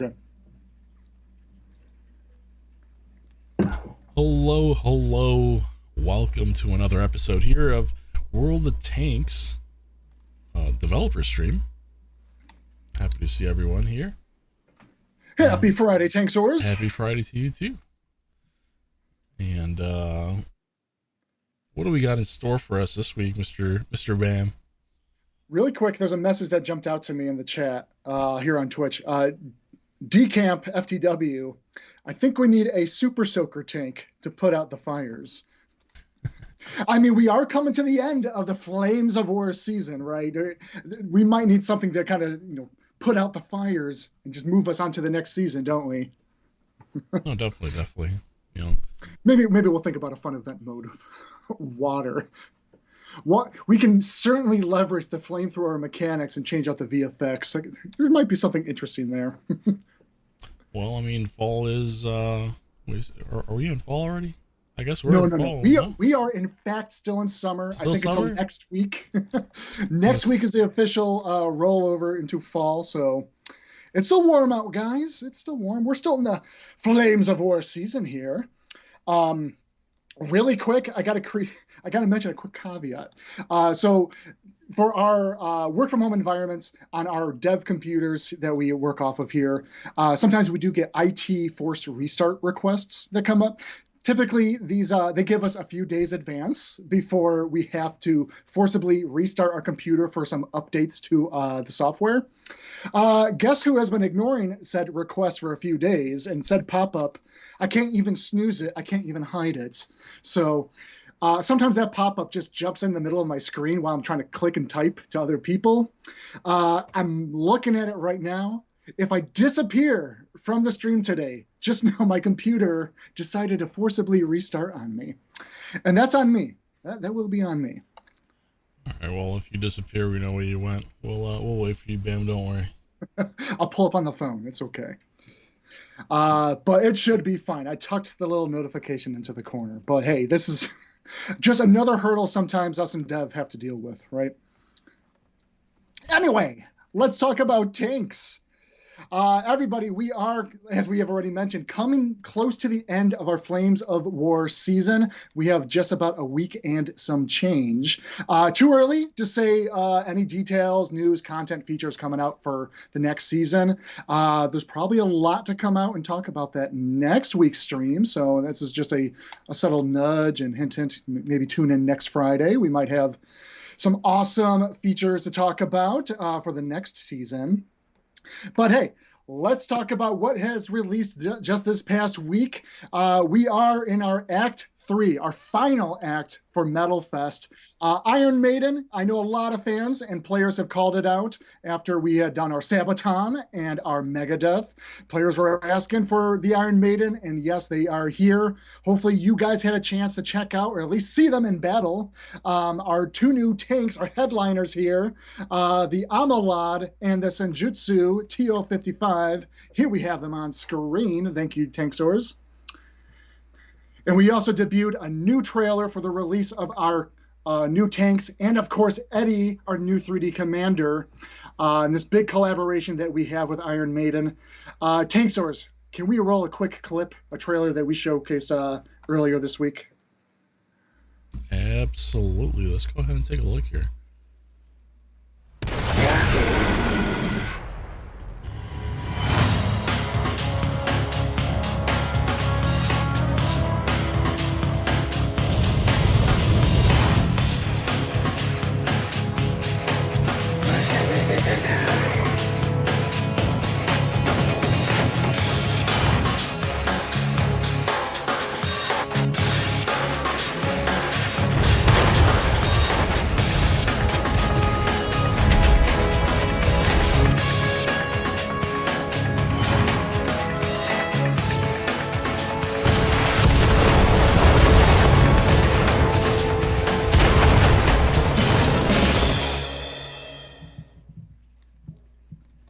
Okay. Hello. Welcome to another episode here of World of Tanks developer stream. Happy to see everyone here. Happy Friday, Tankz0rz. Happy Friday to you too. And what do we got in store for us this week, Mr. Bam? Really quick, there's a message that jumped out to me in the chat here on Twitch. Decamp FTW. I think we need a super soaker tank to put out the fires. I mean, we are coming to the end of the Flames of War season, right? We might need something to kind of, put out the fires and just move us on to the next season, don't we? Oh, definitely. Maybe we'll think about a fun event mode of water. We can certainly leverage the flamethrower mechanics and change out the VFX. There might be something interesting there. Well, I mean, fall is. Are we in fall already? I guess we're in fall. No. We are in fact still in summer. Still I think summer? until next week. Next week is the official rollover into fall. So it's still warm out, guys. It's still warm. We're still in the Flames of War season here. Really quick, I gotta mention a quick caveat. So for our work from home environments on our dev computers that we work off of here, sometimes we do get IT forced restart requests that come up. Typically, these they give us a few days advance before we have to forcibly restart our computer for some updates to the software. Guess who has been ignoring said request for a few days and said pop-up, I can't even snooze it, I can't even hide it. So sometimes that pop-up just jumps in the middle of my screen while I'm trying to click and type to other people. I'm looking at it right now. If I disappear from the stream today, just know my computer decided to forcibly restart on me. And that's on me. That will be on me. All right, well, if you disappear, we know where you went. We'll wait for you, Bam, don't worry. I'll pull up on the phone. It's okay. But it should be fine. I tucked the little notification into the corner. But hey, this is just another hurdle sometimes us and dev have to deal with, right? Anyway, let's talk about tanks. Everybody, we are, as we have already mentioned, coming close to the end of our Flames of War season. We have just about a week and some change. Too early to say any details, news, content, features coming out for the next season. There's probably a lot to come out and talk about that next week's stream. So this is just a subtle nudge and hint, maybe tune in next Friday. We might have some awesome features to talk about for the next season. But hey, let's talk about what has released just this past week. We are in our Act 3, our final act for MetalFest. Iron Maiden, I know a lot of fans and players have called it out after we had done our Sabaton and our Megadeth. Players were asking for the Iron Maiden, and yes, they are here. Hopefully you guys had a chance to check out or at least see them in battle. Our two new tanks, our headliners here, the Amalad and the Senjutsu TO55. Here we have them on screen. Thank you, Tankz0rz. And we also debuted a new trailer for the release of our new tanks, and of course Eddie, our new 3D commander, in this big collaboration that we have with Iron Maiden. Tankz0rz, can we roll a quick clip, a trailer that we showcased earlier this week? Absolutely. Let's go ahead and take a look here.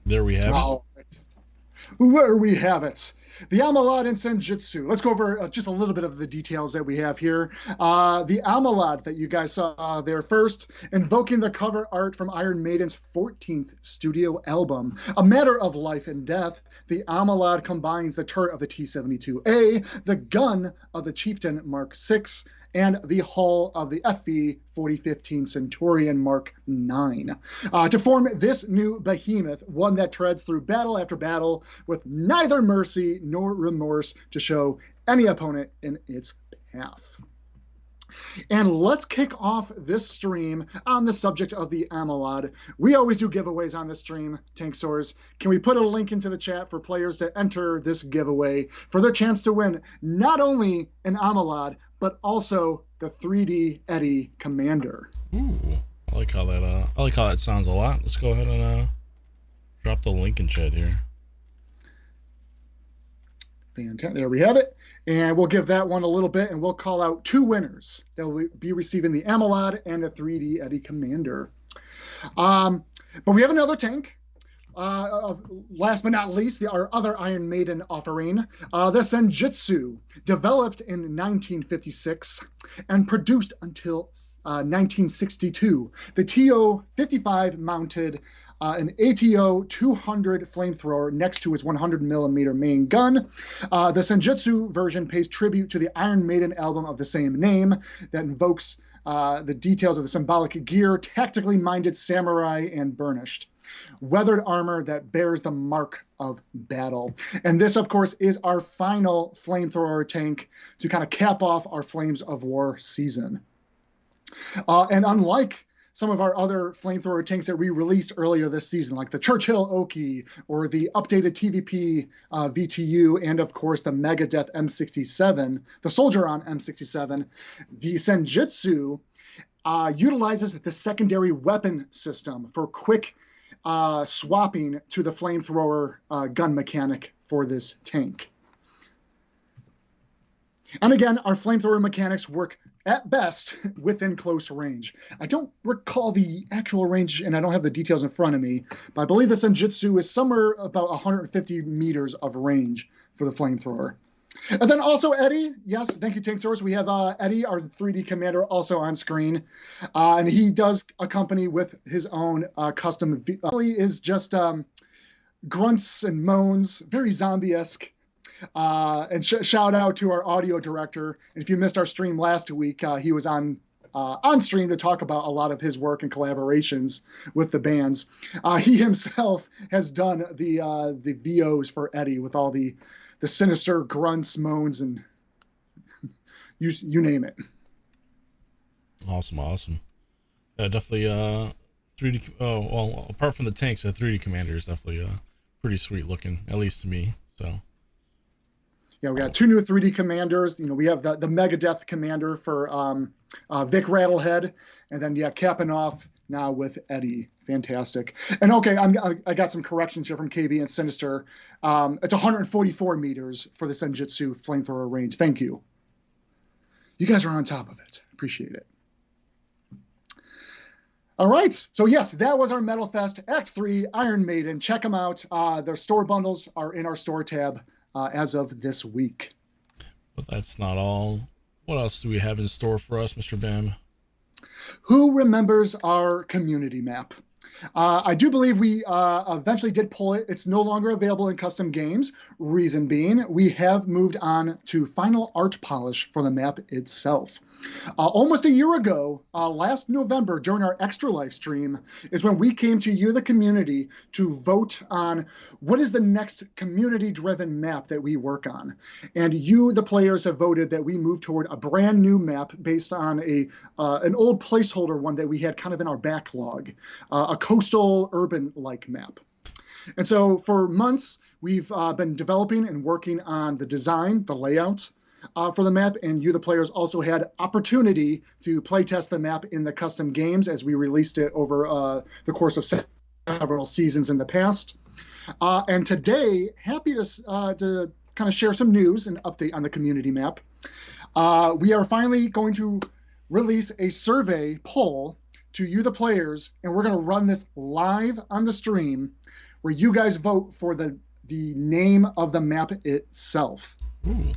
There we have it. Where we have it. The Amalad and Senjutsu. Let's go over just a little bit of the details that we have here. The Amalad that you guys saw there first, invoking the cover art from Iron Maiden's 14th studio album. A Matter of Life and Death, the Amalad combines the turret of the T-72A, the gun of the Chieftain Mark VI, and the hull of the FV-4015 Centurion Mark IX, to form this new behemoth, one that treads through battle after battle with neither mercy nor remorse to show any opponent in its path. And let's kick off this stream on the subject of the Amalad. We always do giveaways on this stream, Tankz0rz. Can we put a link into the chat for players to enter this giveaway for their chance to win not only an Amalad, but also the 3D Eddie Commander? Ooh, I like how that sounds a lot. Let's go ahead and drop the link in chat here. Fantastic. There we have it. And we'll give that one a little bit, and we'll call out two winners that will be receiving the Amalad and the 3D Eddie Commander. But we have another tank. Last but not least, our other Iron Maiden offering, the Senjutsu, developed in 1956 and produced until 1962. The TO-55 mounted an ATO 200 flamethrower next to its 100mm main gun. The Senjutsu version pays tribute to the Iron Maiden album of the same name that invokes the details of the symbolic gear, tactically minded samurai, and burnished weathered armor that bears the mark of battle. And this, of course, is our final flamethrower tank to kind of cap off our Flames of War season. And unlike some of our other flamethrower tanks that we released earlier this season, like the Churchill Oki or the updated TVP VTU, and of course the Megadeth M67, the Soldier-on M67, the Senjutsu utilizes the secondary weapon system for quick swapping to the flamethrower gun mechanic for this tank. And again, our flamethrower mechanics work at best within close range. I don't recall the actual range, and I don't have the details in front of me, but I believe the Senjutsu is somewhere about 150 meters of range for the flamethrower. And then also Eddie, yes, thank you, Tankz0rz. We have Eddie, our 3D commander, also on screen, and he does accompany with his own custom. He is just grunts and moans, very zombie-esque. And shout out to our audio director. And if you missed our stream last week, he was on stream to talk about a lot of his work and collaborations with the bands. He himself has done the VOs for Eddie with all the sinister grunts, moans, and you name it. Awesome. Definitely 3D. Oh well, apart from the tanks, the 3D commander is definitely pretty sweet looking, at least to me. So. Yeah, we got two new 3D commanders. You know, we have the Megadeth commander for Vic Rattlehead, and then capping off now with Eddie. Fantastic. And okay, I got some corrections here from KB and Sinister. It's 144 meters for the Senjutsu flamethrower range. Thank you. You guys are on top of it. Appreciate it. All right. So yes, that was our MetalFest Act 3 Iron Maiden. Check them out. Their store bundles are in our store tab as of this week. But that's not all. What else do we have in store for us, Mr. Bam? Who remembers our community map? I do believe we eventually did pull it. It's no longer available in custom games. Reason being, we have moved on to final art polish for the map itself. Almost a year ago, last November, during our Extra Life stream, is when we came to you, the community, to vote on what is the next community-driven map that we work on. And you, the players, have voted that we move toward a brand new map based on an old placeholder one that we had kind of in our backlog, a coastal urban-like map. And so for months, we've been developing and working on the design, the layout, for the map, and you, the players, also had opportunity to playtest the map in the custom games as we released it over the course of several seasons in the past. And today, happy to kind of share some news and update on the community map. We are finally going to release a survey poll to you, the players, and we're going to run this live on the stream, where you guys vote for the the name of the map itself. Ooh.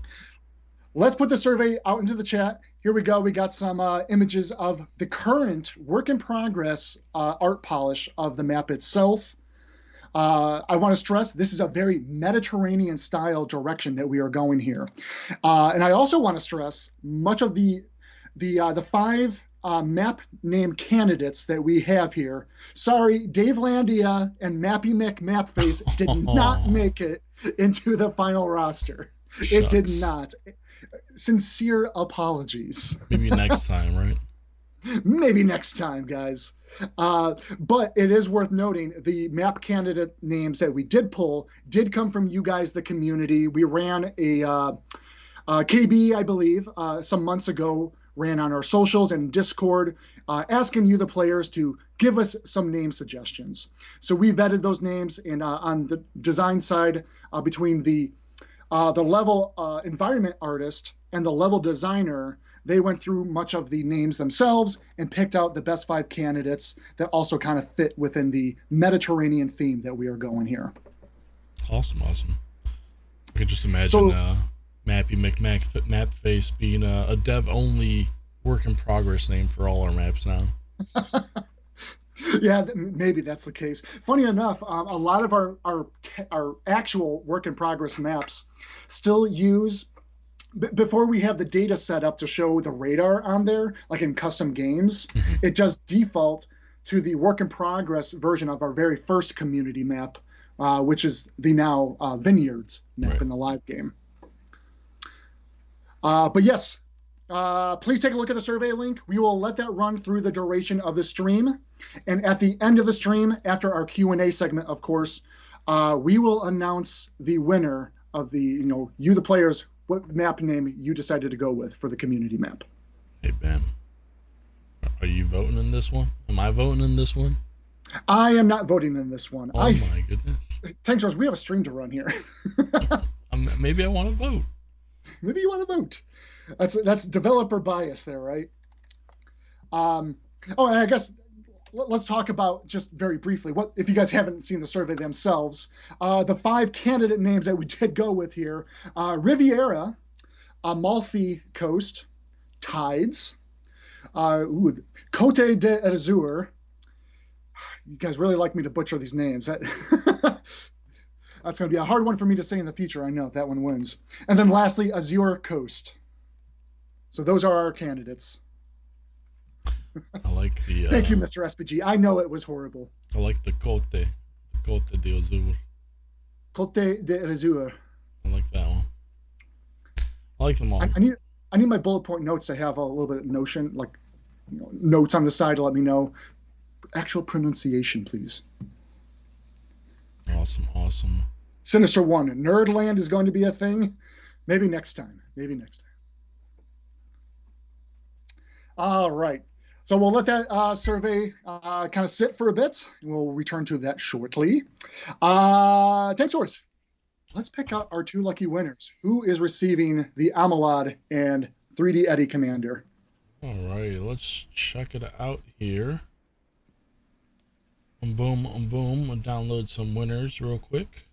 Let's put the survey out into the chat. Here we go. We got some images of the current work in progress art polish of the map itself. I want to stress this is a very Mediterranean style direction that we are going here. And I also want to stress much of the 5 map name candidates that we have here. Sorry, Dave Landia and Mappy McMapface did not make it into the final roster. Shucks. It did not. Sincere apologies. Maybe next time, right? Maybe next time, guys. But it is worth noting the map candidate names that we did pull did come from you guys, the community. We ran a KB, I believe, some months ago, ran on our socials and Discord, asking you, the players, to give us some name suggestions. So we vetted those names, and on the design side, between the level environment artist and the level designer, they went through much of the names themselves and picked out the best 5 candidates that also kind of fit within the Mediterranean theme that we are going here. Awesome. I can just imagine Mappy McMapface being a dev-only work-in-progress name for all our maps now. Yeah, maybe that's the case. Funny enough, a lot of our actual work-in-progress maps still use, before we have the data set up to show the radar on there, like in custom games, it just default to the work-in-progress version of our very first community map, which is the now Vineyards map in the live game. But yes, please take a look at the survey link. We will let that run through the duration of the stream. And at the end of the stream, after our Q&A segment, of course, we will announce the winner of the, you, the players, what map name you decided to go with for the community map. Hey, Bam. Are you voting in this one? Am I voting in this one? I am not voting in this one. Oh, my goodness. Tankz0rz, we have a stream to run here. Maybe I want to vote. Maybe you want to vote. That's developer bias there, right? And I guess let's talk about, just very briefly, what, if you guys haven't seen the survey themselves, the 5 candidate names that we did go with here: Riviera, Amalfi Coast, Tides, Côte d'Azur. You guys really like me to butcher these names. That's going to be a hard one for me to say in the future. I know if that one wins. And then lastly, Azure Coast. So those are our candidates. I like the... Thank you, Mr. SPG. I know it was horrible. I like the Côte d'Azur. Côte d'Azur. I like that one. I like them all. I need my bullet point notes to have a little bit of notion, like notes on the side to let me know. Actual pronunciation, please. Awesome. Sinister One. Nerdland is going to be a thing. Maybe next time. All right. So we'll let that survey kind of sit for a bit. We'll return to that shortly. Tankz0rz, let's pick out our 2 lucky winners. Who is receiving the Amalad and 3D Eddie Commander? All right. Let's check it out here. Boom. I'll download some winners real quick.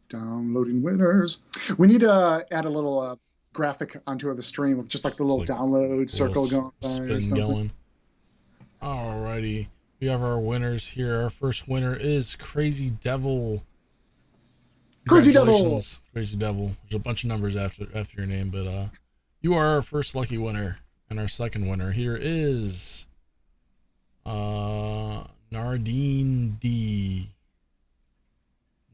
Downloading winners. We need to add a little graphic onto the stream of just like the little download circle going by or something. Alrighty. We have our winners here. Our first winner is Crazy Devil. Crazy Devil. There's a bunch of numbers after your name, but you are our first lucky winner. And our second winner here is Nardine D.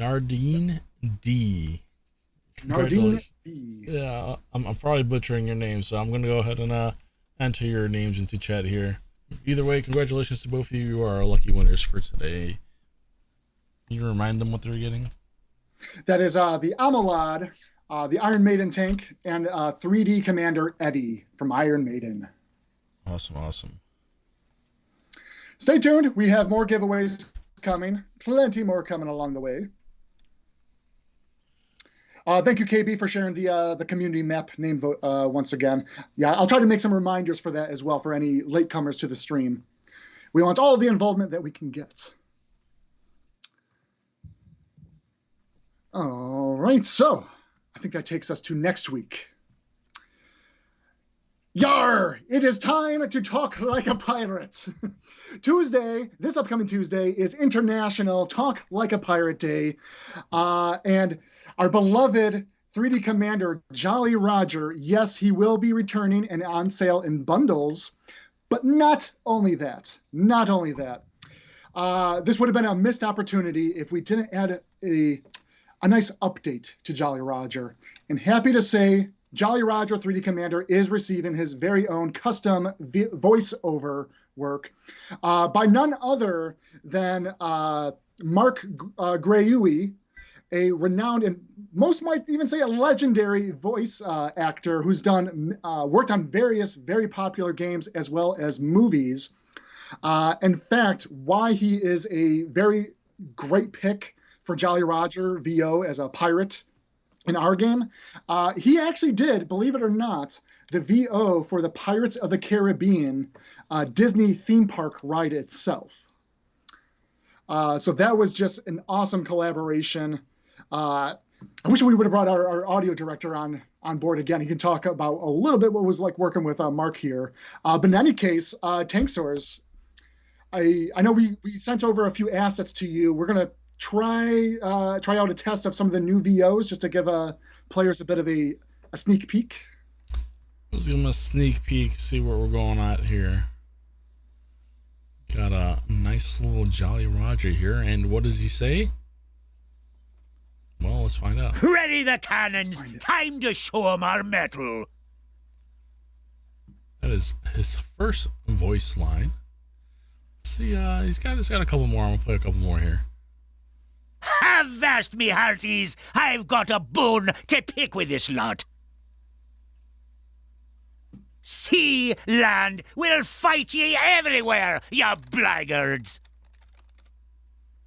Nardine D. Yeah, I'm probably butchering your name, so I'm gonna go ahead and enter your names into chat here. Either way, congratulations to both of you. You are our lucky winners for today. Can you remind them what they're getting? That is the Amalad, the Iron Maiden tank, and 3D Commander Eddie from Iron Maiden. Awesome. Stay tuned. We have more giveaways coming. Plenty more coming along the way. Thank you, KB, for sharing the community map name vote once again. Yeah, I'll try to make some reminders for that as well for any latecomers to the stream. We want all the involvement that we can get. All right, so I think that takes us to next week. Yar! It is time to talk like a pirate. Tuesday, this upcoming Tuesday, is International Talk Like a Pirate Day. And our beloved 3D Commander, Jolly Roger, yes, he will be returning and on sale in bundles. But not only that. This would have been a missed opportunity if we didn't add a nice update to Jolly Roger. And happy to say, Jolly Roger 3D Commander is receiving his very own custom voiceover work by none other than Mark Grayui, a renowned and most might even say a legendary voice actor who's worked on various very popular games as well as movies. In fact, why he is a very great pick for Jolly Roger VO as a pirate in our game, he actually did, believe it or not, the VO for the Pirates of the Caribbean Disney theme park ride itself. So that was just an awesome collaboration. I wish we would have brought our audio director on board again. He can talk about a little bit what it was like working with Mark here. But in any case, Tankz0rz, I know we sent over a few assets to you. We're going to try out a test of some of the new VOs just to give players a bit of a sneak peek. Let's give them a sneak peek, see what we're going at here. Got a nice little Jolly Roger here, and what does he say? Well, let's find out. Ready the cannons! Time to show 'em our metal! That is his first voice line. Let's see, he's got a couple more. I'm gonna play a couple more here. Avast me hearties! I've got a bone to pick with this lot. Sea, land, we'll fight ye everywhere, you blackguards!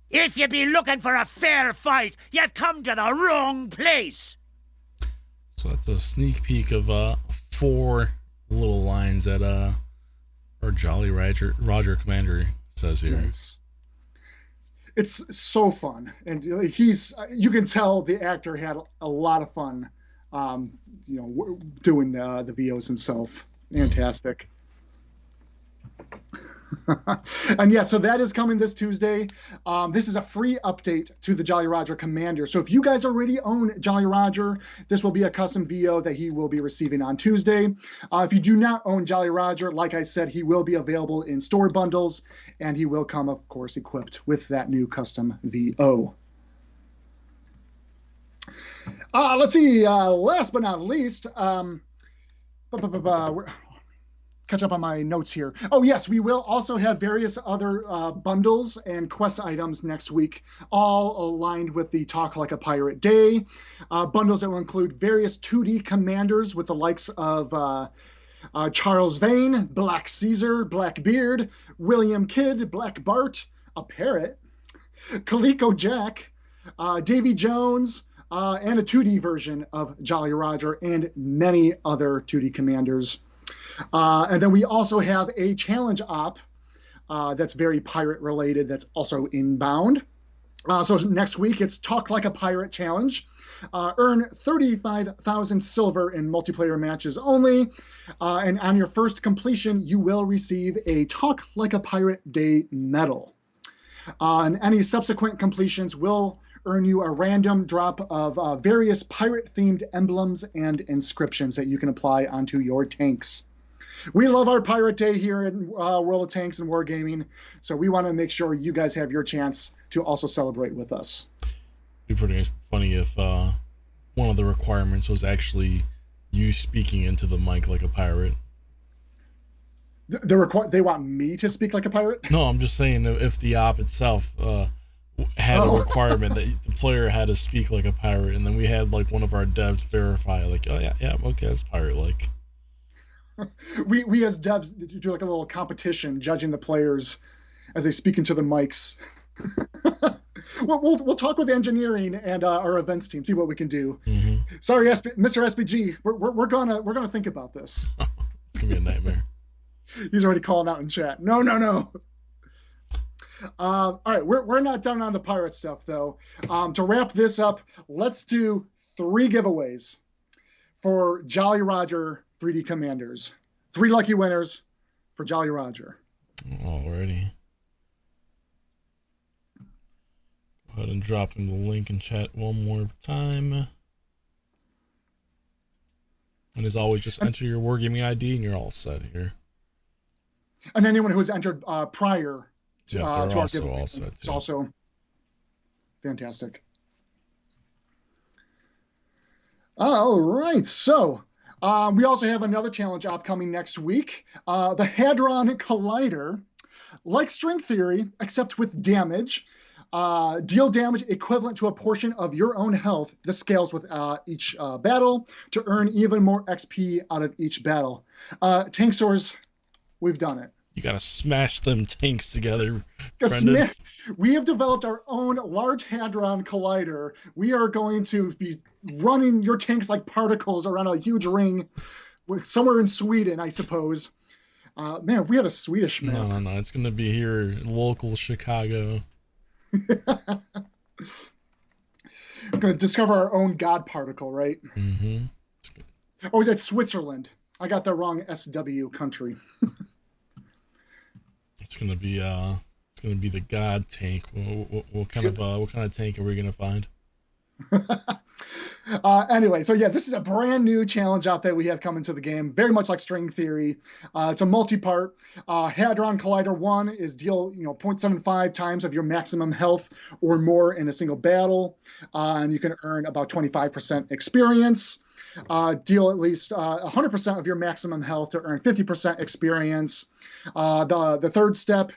If ye be looking for a fair fight, you've come to the wrong place! So that's a sneak peek of 4 little lines that our Jolly Roger Commander says here. Nice. It's so fun, and you can tell the actor had a lot of fun, doing the VOs himself. Fantastic. And yeah, so that is coming this Tuesday. This is a free update to the Jolly Roger Commander. So if you guys already own Jolly Roger, this will be a custom VO that he will be receiving on Tuesday. If you do not own Jolly Roger, like I said, he will be available in store bundles, and he will come, of course, equipped with that new custom VO. Let's see, last but not least, catch up on my notes here. Oh yes, we will also have various other bundles and quest items next week, all aligned with the Talk Like a Pirate Day. Bundles that will include various 2D commanders with the likes of Charles Vane, Black Caesar, Blackbeard, William Kidd, Black Bart, a parrot, Coleco Jack, Davy Jones, and a 2D version of Jolly Roger, and many other 2D commanders. And then we also have a challenge op that's very pirate related that's also inbound. So next week it's Talk Like a Pirate Challenge. Earn 35,000 silver in multiplayer matches only. And on your first completion, you will receive a Talk Like a Pirate Day medal. And any subsequent completions will earn you a random drop of various pirate-themed emblems and inscriptions that you can apply onto your tanks. We love our Pirate Day here in World of Tanks and Wargaming, so we want to make sure you guys have your chance to also celebrate with us. It'd be pretty funny if one of the requirements was actually you speaking into the mic like a pirate. They want me to speak like a pirate? No, I'm just saying if the op itself had a requirement that the player had to speak like a pirate, and then we had like one of our devs verify, like, oh yeah, okay, that's pirate-like. We as devs do like a little competition judging the players as they speak into the mics. We'll talk with engineering and our events team, see what we can do. Mm-hmm. Sorry, Mr. SPG, we're gonna think about this. It's gonna be a nightmare. He's already calling out in chat. No. All right, we're not done on the pirate stuff though. To wrap this up, let's do 3 giveaways for Jolly Roger 3D Commanders. 3 lucky winners for Jolly Roger. Alrighty. Go ahead and drop in the link in chat one more time. And as always, just enter your Wargaming ID and you're all set here. And anyone who has entered prior to our also giveaway, all set. it's also fantastic. All right, so we also have another challenge upcoming next week. The Hadron Collider, like string theory, except with damage. Deal damage equivalent to a portion of your own health. This scales with each battle to earn even more XP out of each battle. Tankz0rz, we've done it. You gotta smash them tanks together, Brendan. We have developed our own Large Hadron Collider. We are going to be running your tanks like particles around a huge ring somewhere in Sweden, I suppose. Man, if we had a Swedish map. No. It's gonna be here in local Chicago. We're going to discover our own God particle, right? Mm-hmm. Oh, is that Switzerland? I got the wrong SW country. It's gonna be the God tank. What kind of tank are we gonna find? Anyway, so yeah, this is a brand new challenge out there we have coming to the game, very much like string theory. It's a multi-part. Hadron Collider 1 is deal 0.75 times of your maximum health or more in a single battle, and you can earn about 25% experience. Deal at least 100% of your maximum health to earn 50% experience. The third step,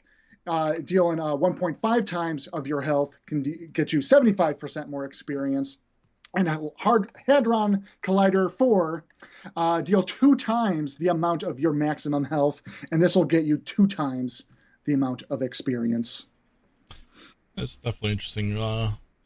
dealing 1.5 times of your health can get you 75% more experience. And Hadron Collider 4, deal 2 times the amount of your maximum health, and this will get you 2 times the amount of experience. That's definitely interesting.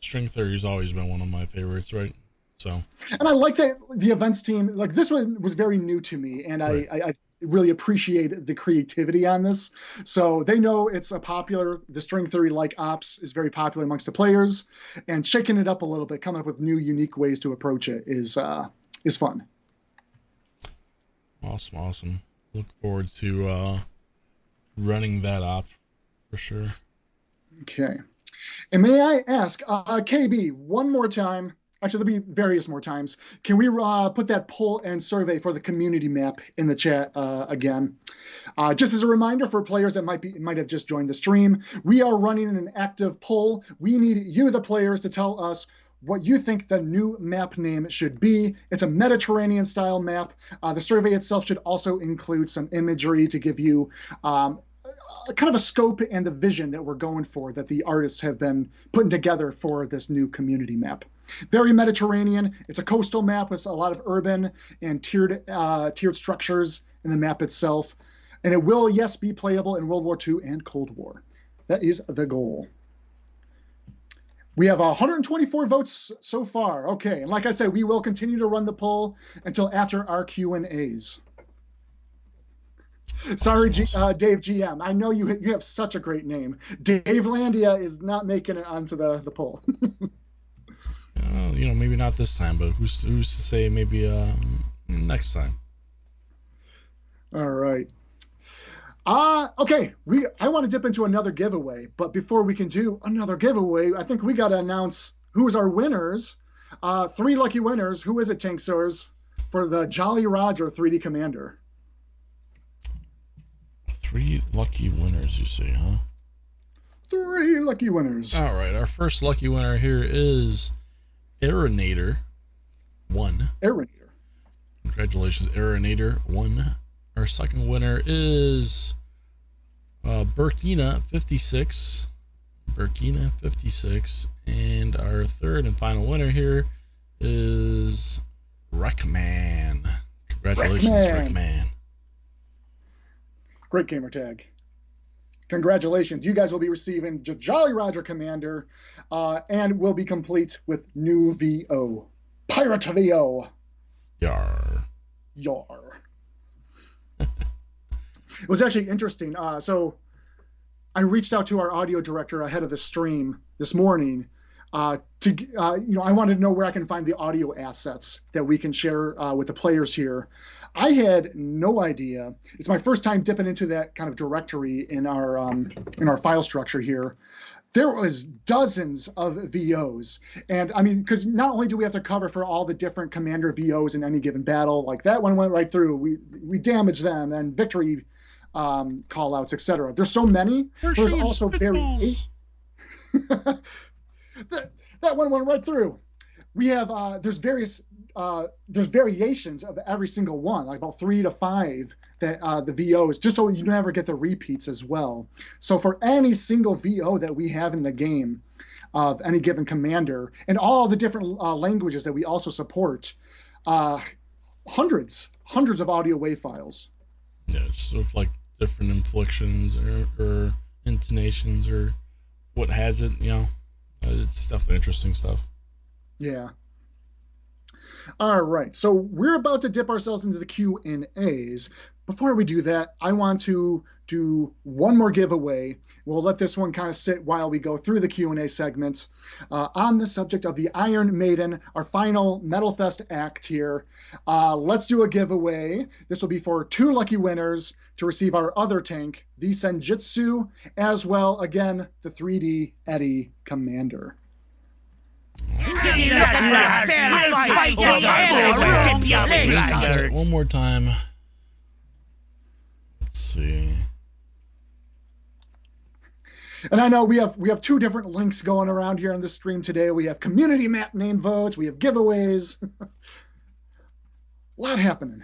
String theory has always been one of my favorites, right? So. And I like that the events team, like this one was very new to me, and right. I really appreciate the creativity on this. So they know it's the string theory like ops is very popular amongst the players, and shaking it up a little bit, coming up with new, unique ways to approach it is fun. Awesome. Look forward to running that op for sure. Okay. And may I ask, KB, one more time, actually there'll be various more times, can we put that poll and survey for the community map in the chat again? Just as a reminder for players that might have just joined the stream, we are running an active poll. We need you, the players, to tell us what you think the new map name should be. It's a Mediterranean style map. The survey itself should also include some imagery to give you kind of a scope and the vision that we're going for, that the artists have been putting together for this new community map. Very Mediterranean. It's a coastal map with a lot of urban and tiered structures in the map itself. And it will, yes, be playable in World War II and Cold War. That is the goal. We have 124 votes so far. Okay, and like I said, we will continue to run the poll until after our Q&As. Sorry, Dave GM. I know you have such a great name. Dave Landia is not making it onto the poll. Maybe not this time, but who's to say maybe next time. All right. Okay. I want to dip into another giveaway, but before we can do another giveaway, I think we got to announce who's our winners. 3 lucky winners. Who is it, Tankz0rz, for the Jolly Roger 3D Commander? 3 lucky winners, you see, huh? 3 lucky winners. All right. Our first lucky winner here is Aeronator 1. Aeronator. Congratulations, Aeronator 1. Our second winner is Burkina 56. Burkina 56. And our third and final winner here is Wreckman. Congratulations, Wreckman. Great gamer tag. Congratulations. You guys will be receiving Jolly Roger Commander and will be complete with new VO. Pirate VO. Yar. It was actually interesting. So I reached out to our audio director ahead of the stream this morning I wanted to know where I can find the audio assets that we can share with the players here. I had no idea. It's my first time dipping into that kind of directory in our file structure here. There was dozens of VOs. And I mean, because not only do we have to cover for all the different commander VOs in any given battle, like that one went right through. We damaged them and victory call outs, etc. There's so many. There's also that one went right through. We have there's variations of every single one, like about 3 to 5 that the VOs, just so you never get the repeats as well. So for any single VO that we have in the game of any given commander, and all the different languages that we also support, hundreds of audio wave files. Yeah, just with like different inflections or intonations or what has it, it's definitely interesting stuff. Yeah. All right, so we're about to dip ourselves into the Q&As. Before we do that, I want to do one more giveaway. We'll let this one kind of sit while we go through the Q&A segments. On the subject of the Iron Maiden, our final MetalFest act here, let's do a giveaway. This will be for 2 lucky winners to receive our other tank, the Senjutsu, as well, again, the 3D Eddie Commander. One more time. Let's see. And I know we have 2 different links going around here on the stream today. We have community map name votes. We have giveaways. A lot happening.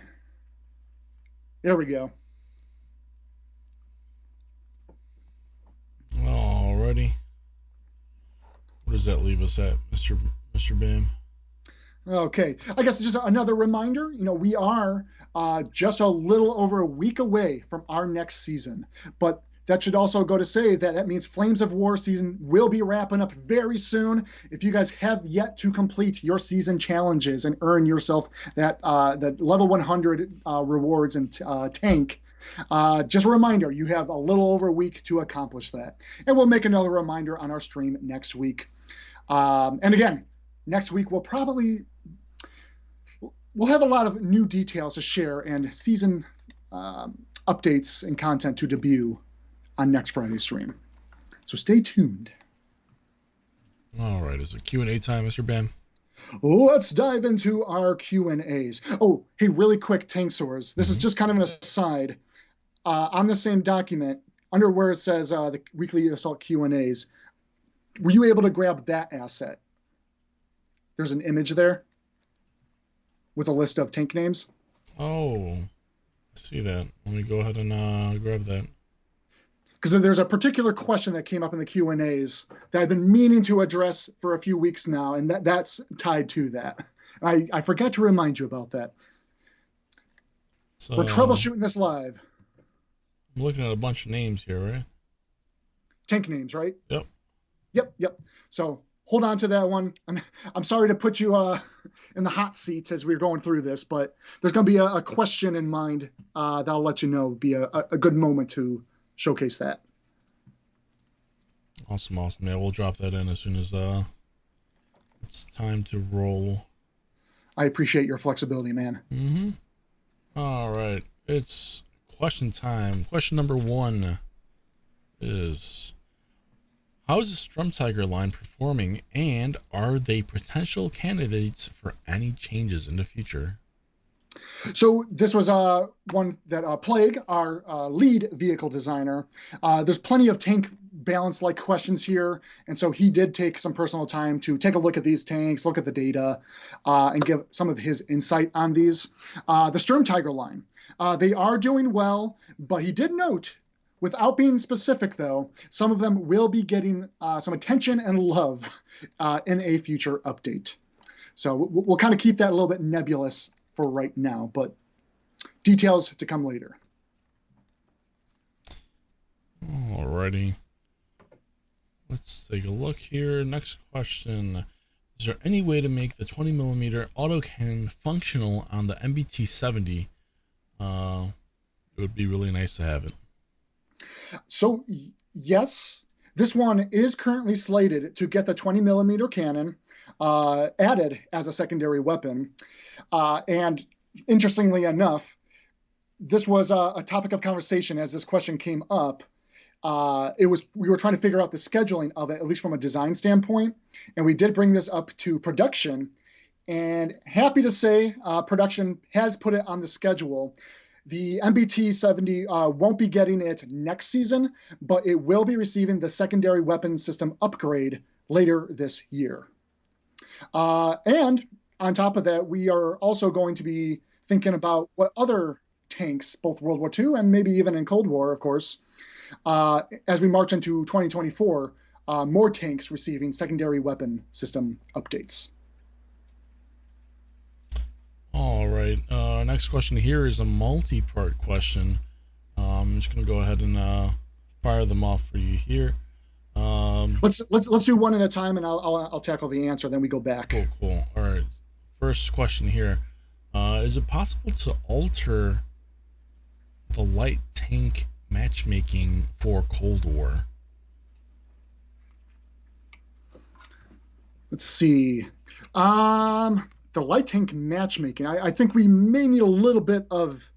There we go. Alrighty. What does that leave us at, Mr. Bam? Okay, I guess just another reminder, we are just a little over a week away from our next season, but that should also go to say that means Flames of War season will be wrapping up very soon. If you guys have yet to complete your season challenges and earn yourself that level 100 rewards and tank, just a reminder, you have a little over a week to accomplish that. And we'll make another reminder on our stream next week. And again, next week we'll have a lot of new details to share and season updates and content to debut on next Friday's stream. So stay tuned. All right, is it Q&A time, Mr. Bam? Let's dive into our Q&As. Oh, hey, really quick, Tankz0rz. This is just kind of an aside. On the same document, under where it says the weekly assault Q&As, were you able to grab that asset? There's an image there with a list of tank names. Oh, I see that. Let me go ahead and grab that. Because there's a particular question that came up in the Q&As that I've been meaning to address for a few weeks now, and that's tied to that. I forgot to remind you about that. So, we're troubleshooting this live. I'm looking at a bunch of names here, right? Tank names, right? Yep. Yep. So hold on to that one. I'm sorry to put you in the hot seats as we're going through this, but there's going to be a question in mind that I'll let you know be a good moment to showcase that. Awesome. Yeah, we'll drop that in as soon as it's time to roll. I appreciate your flexibility, man. Mm-hmm. All right. It's question time. Question number 1 is, how is the Strumtiger line performing, and are they potential candidates for any changes in the future? So this was one that Plague, our lead vehicle designer, there's plenty of tank balance-like questions here, and so he did take some personal time to take a look at these tanks, look at the data, and give some of his insight on these. The Strumtiger line, they are doing well, but he did note, without being specific though, some of them will be getting some attention and love in a future update. So we'll kind of keep that a little bit nebulous for right now, but details to come later. Alrighty. Let's take a look here. Next question. Is there any way to make the 20mm autocannon functional on the MBT-70? It would be really nice to have it. So Yes, this one is currently slated to get the 20 millimeter cannon added as a secondary weapon. And interestingly enough, this was a topic of conversation as this question came up. We were trying to figure out the scheduling of it, at least from a design standpoint, and we did bring this up to production. And happy to say, production has put it on the schedule. The MBT-70 won't be getting it next season, but it will be receiving the secondary weapon system upgrade later this year. And on top of that, we are also going to be thinking about what other tanks, both World War II and maybe even in Cold War, of course, as we march into 2024, more tanks receiving secondary weapon system updates. All right. Next question here is a multi-part question. I'm just going to go ahead and fire them off for you here. Let's do one at a time, and I'll tackle the answer. Then we go back. Cool. All right. First question here: is it possible to alter the light tank matchmaking for Cold War? Let's see. The light tank matchmaking. I think we may need a little bit of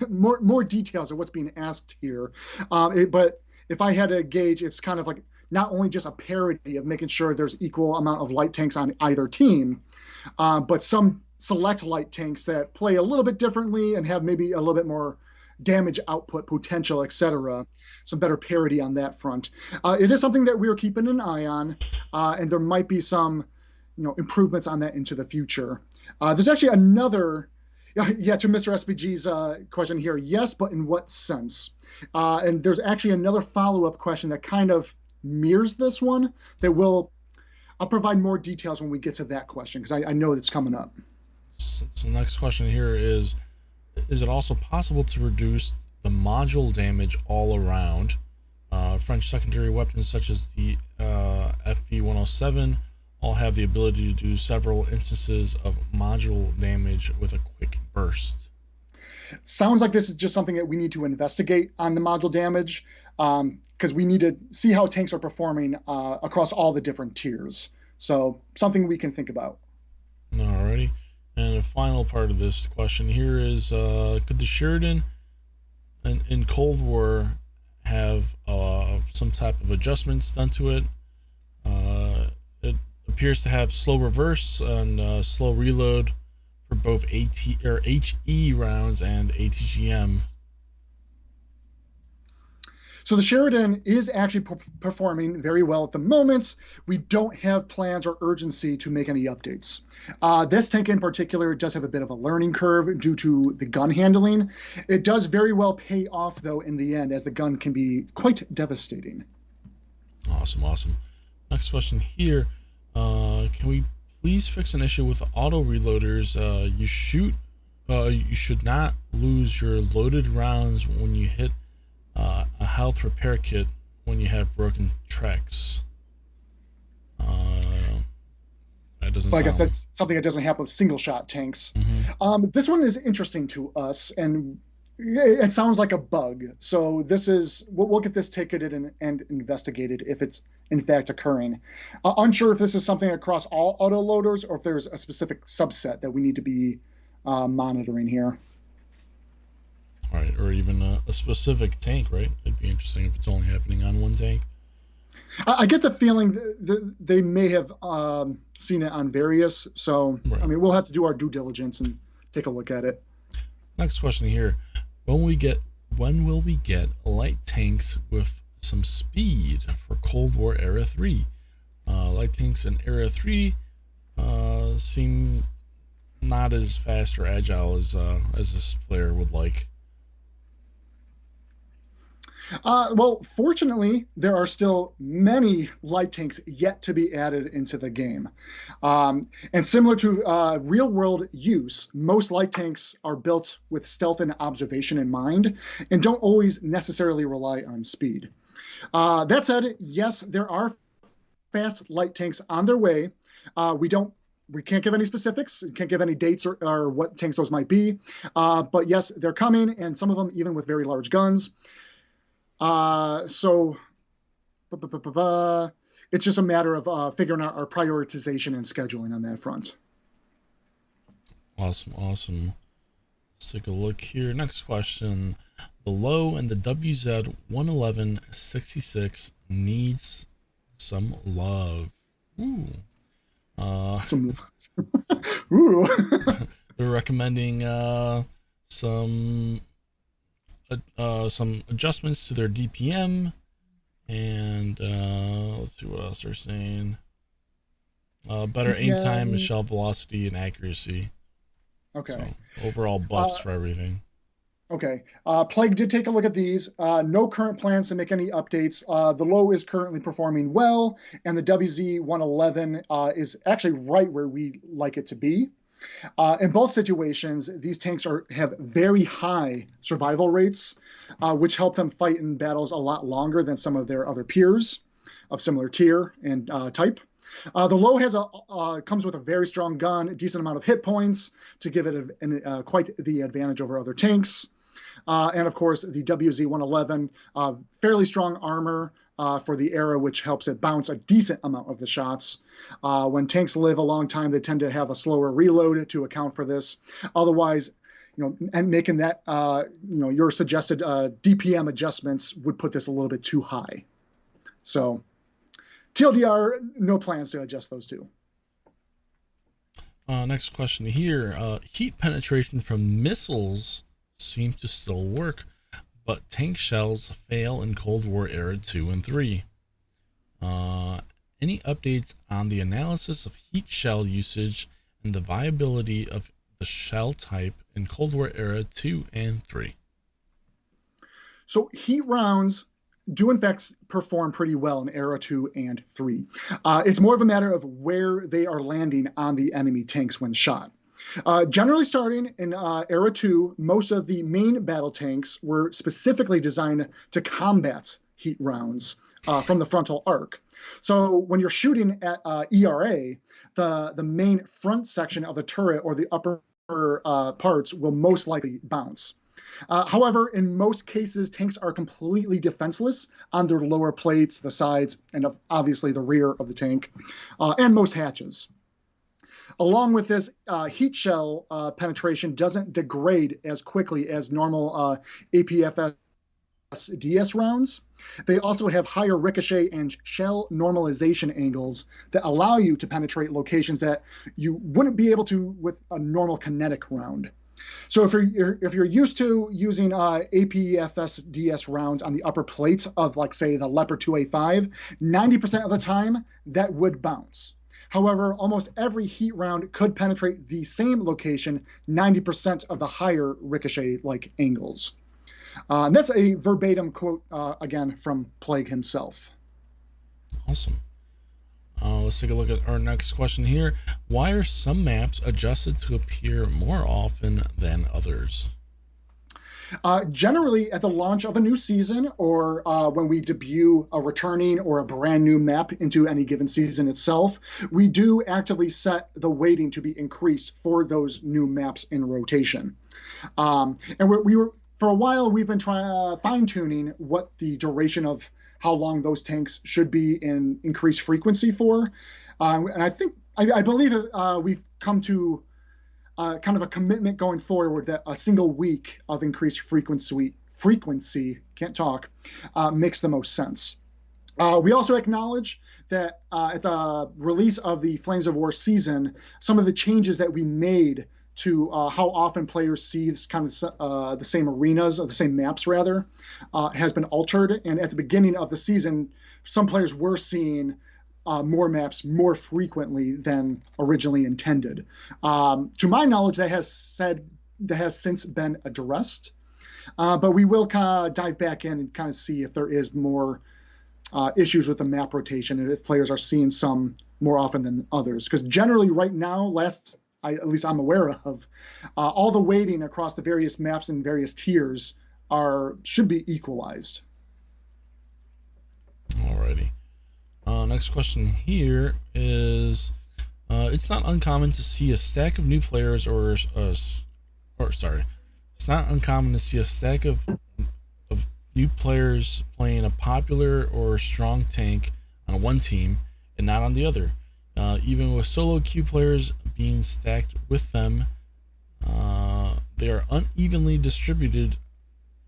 more details of what's being asked here. But if I had to gauge, it's kind of like not only just a parity of making sure there's equal amount of light tanks on either team, but some select light tanks that play a little bit differently and have maybe a little bit more damage output potential, etc. Some better parity on that front. It is something that we're keeping an eye on, and there might be some improvements on that into the future. There's actually another, to Mr. SPG's question here. Yes, but in what sense? And there's actually another follow-up question that kind of mirrors this one that I'll provide more details when we get to that question, because I know it's coming up. So the next question here is it also possible to reduce the module damage all around? French secondary weapons such as the FV-107 all have the ability to do several instances of module damage with a quick burst. Sounds like this is just something that we need to investigate on the module damage, because we need to see how tanks are performing across all the different tiers. So something we can think about. Alrighty. And the final part of this question here is, could the Sheridan in Cold War have some type of adjustments done to it? It appears to have slow reverse and slow reload for both HE rounds and ATGM. So the Sheridan is actually performing very well at the moment. We don't have plans or urgency to make any updates. This tank in particular does have a bit of a learning curve due to the gun handling. It does very well pay off, though, in the end, as the gun can be quite devastating. Awesome. Next question here. Can we please fix an issue with auto reloaders? You should not lose your loaded rounds when you hit a health repair kit when you have broken tracks. That doesn't I guess that's something that doesn't happen with single shot tanks. Mm-hmm. This one is interesting to us, and it sounds like a bug. So we'll get this ticketed and investigated if it's in fact occurring. Unsure if this is something across all auto loaders or if there's a specific subset that we need to be monitoring here. All right, or even a specific tank, right? It'd be interesting if it's only happening on one tank. I get the feeling that they may have seen it on various. So, right. I mean, we'll have to do our due diligence and take a look at it. Next question here. When will we get light tanks with some speed for Cold War Era 3? Light tanks in Era 3 seem not as fast or agile as this player would like. Well, fortunately, there are still many light tanks yet to be added into the game. And similar to real-world use, most light tanks are built with stealth and observation in mind and don't always necessarily rely on speed. That said, yes, there are fast light tanks on their way. We can't give any specifics, can't give any dates or what tanks those might be. But yes, they're coming, and some of them even with very large guns. So it's just a matter of figuring out our prioritization and scheduling on that front. Awesome. Let's take a look here. Next question. The low and the WZ-111-66 needs some love. Ooh. Ooh. They're recommending some adjustments to their DPM, and let's see what else they're saying. Better aim time, and shell velocity, and accuracy. Okay. So, overall buffs for everything. Okay. Plague did take a look at these. No current plans to make any updates. The low is currently performing well, and the WZ-111 is actually right where we like it to be. In both situations, these tanks have very high survival rates, which help them fight in battles a lot longer than some of their other peers of similar tier and type. The low comes with a very strong gun, a decent amount of hit points to give it quite the advantage over other tanks. And of course, the WZ-111, fairly strong armor for the era, which helps it bounce a decent amount of the shots. When tanks live a long time, they tend to have a slower reload to account for this. Otherwise, and making that, your suggested DPM adjustments would put this a little bit too high. So TLDR, no plans to adjust those two. Next question here. Heat penetration from missiles seems to still work, but tank shells fail in Cold War era 2 and 3. Any updates on the analysis of heat shell usage and the viability of the shell type in Cold War era 2 and 3? So heat rounds do in fact perform pretty well in era 2 and 3. It's more of a matter of where they are landing on the enemy tanks when shot. Generally starting in era 2, most of the main battle tanks were specifically designed to combat heat rounds from the frontal arc. So when you're shooting at ERA, the main front section of the turret or the upper parts will most likely bounce. However, in most cases, tanks are completely defenseless on their lower plates, the sides, and obviously the rear of the tank, and most hatches. Along with this, heat shell penetration doesn't degrade as quickly as normal APFS DS rounds. They also have higher ricochet and shell normalization angles that allow you to penetrate locations that you wouldn't be able to with a normal kinetic round. So if you're used to using APFS DS rounds on the upper plate of, like, say, the Leopard 2A5, 90% of the time that would bounce. However, almost every heat round could penetrate the same location 90% of the higher ricochet-like angles. And that's a verbatim quote, again, from Plague himself. Awesome. Let's take a look at our next question here. Why are some maps adjusted to appear more often than others? Generally, at the launch of a new season or when we debut a returning or a brand new map into any given season itself, we do actively set the weighting to be increased for those new maps in rotation. And for a while, we've been fine-tuning what the duration of how long those tanks should be in increased frequency for. And I believe we've come to kind of a commitment going forward that a single week of increased frequency, makes the most sense. We also acknowledge that at the release of the Flames of War season, some of the changes that we made to how often players see this kind of the same arenas, or the same maps rather, has been altered. And at the beginning of the season, some players were seeing more maps more frequently than originally intended. To my knowledge, that has since been addressed. But we will kind of dive back in and kind of see if there is more issues with the map rotation and if players are seeing some more often than others. Because generally right now, at least I'm aware of, all the weighting across the various maps and various tiers should be equalized. Alrighty. Next question here is, it's not uncommon to see a stack of new players it's not uncommon to see a stack of new players playing a popular or strong tank on one team and not on the other. Even with solo queue players being stacked with them, they are unevenly distributed,